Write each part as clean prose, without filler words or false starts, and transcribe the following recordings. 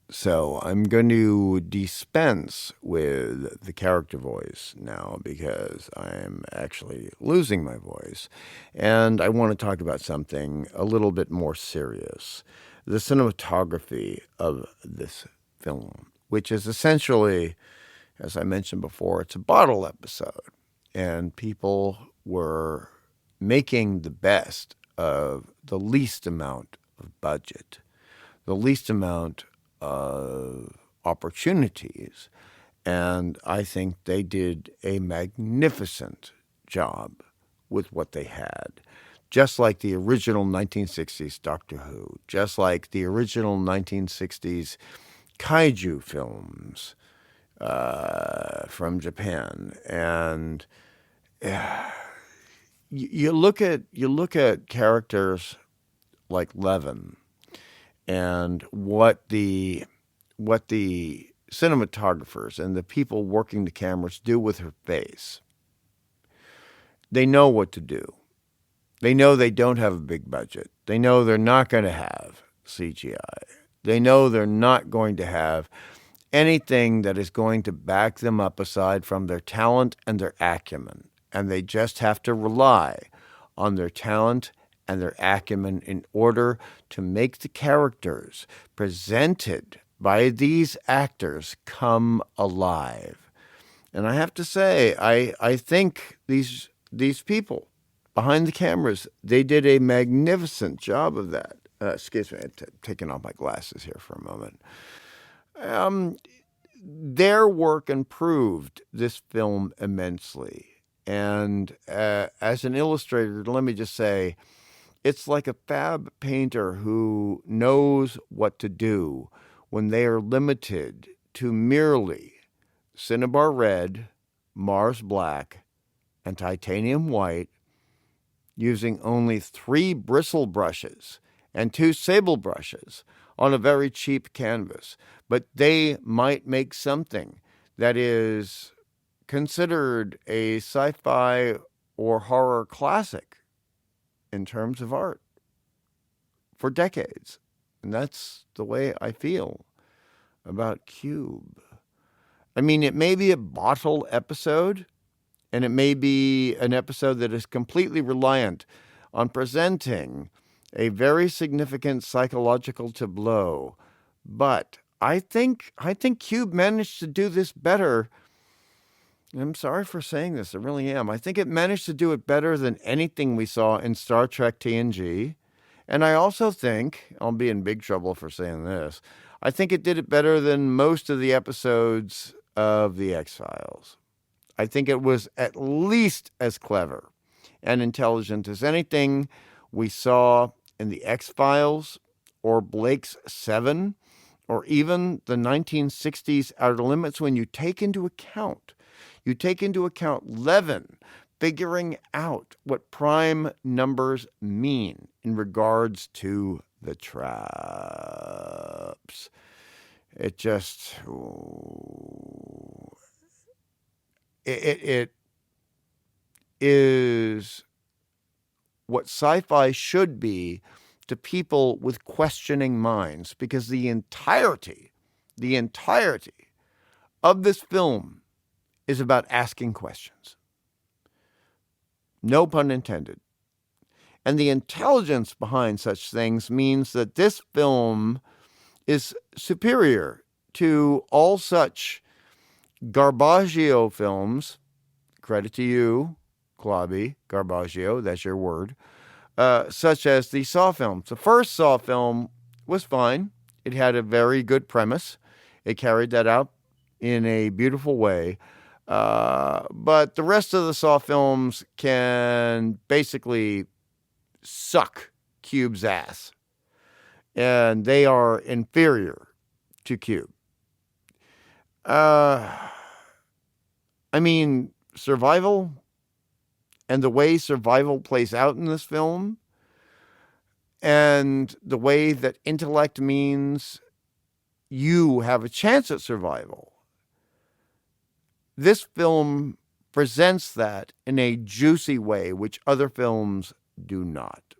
So I'm going to dispense with the character voice now because I'm actually losing my voice. And I want to talk about something a little bit more serious: the cinematography of this film, which is essentially, as I mentioned before, it's a bottle episode. And people were making the best of the least amount of budget, the least amount of opportunities. And I think they did a magnificent job with what they had. Just like the original 1960s Doctor Who, just like the original 1960s kaiju films from Japan. And you look at characters like Levin and what the cinematographers and the people working the cameras do with her face. They know what to do. They know they don't have a big budget. They know they're not going to have CGI. They know they're not going to have anything that is going to back them up aside from their talent and their acumen. And they just have to rely on their talent and their acumen in order to make the characters presented by these actors come alive. And I have to say, I think these people behind the cameras, they did a magnificent job of that. Excuse me, I'm taking off my glasses here for a moment. Um, their work improved this film immensely. And as an illustrator, let me just say, it's like a fab painter who knows what to do when they are limited to merely Cinnabar Red, Mars Black, and Titanium White, using only 3 bristle brushes and 2 sable brushes on a very cheap canvas. But they might make something that is considered a sci-fi or horror classic in terms of art for decades. And that's the way I feel about Cube. I mean, it may be a bottle episode, and it may be an episode that is completely reliant on presenting a very significant psychological tableau. But I think Cube managed to do this better. I'm sorry for saying this, I really am. I think it managed to do it better than anything we saw in Star Trek TNG. And I also think, I'll be in big trouble for saying this, I think it did it better than most of the episodes of The X-Files. I think it was at least as clever and intelligent as anything we saw in The X-Files or Blake's Seven or even the 1960s Outer Limits when you take into account Levin figuring out what prime numbers mean in regards to the traps. It just it is what sci-fi should be to people with questioning minds, because the entirety of this film is about asking questions. No pun intended. And the intelligence behind such things means that this film is superior to all such Garbaggio films. Credit to you, Claubi, Garbaggio, that's your word. Such as the Saw films. The first Saw film was fine. It had a very good premise. It carried that out in a beautiful way. But the rest of the Saw films can basically suck Cube's ass. And they are inferior to Cube. I mean, survival and the way survival plays out in this film, and the way that intellect means you have a chance at survival. This film presents that in a juicy way, which other films do not.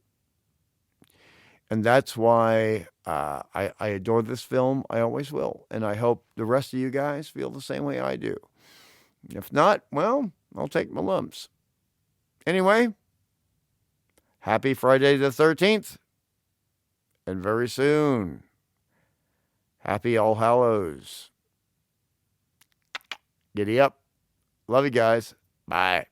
And that's why I adore this film. I always will. And I hope the rest of you guys feel the same way I do. If not, well, I'll take my lumps. Anyway, happy Friday the 13th. And very soon, happy All Hallows. Giddy up. Love you guys. Bye.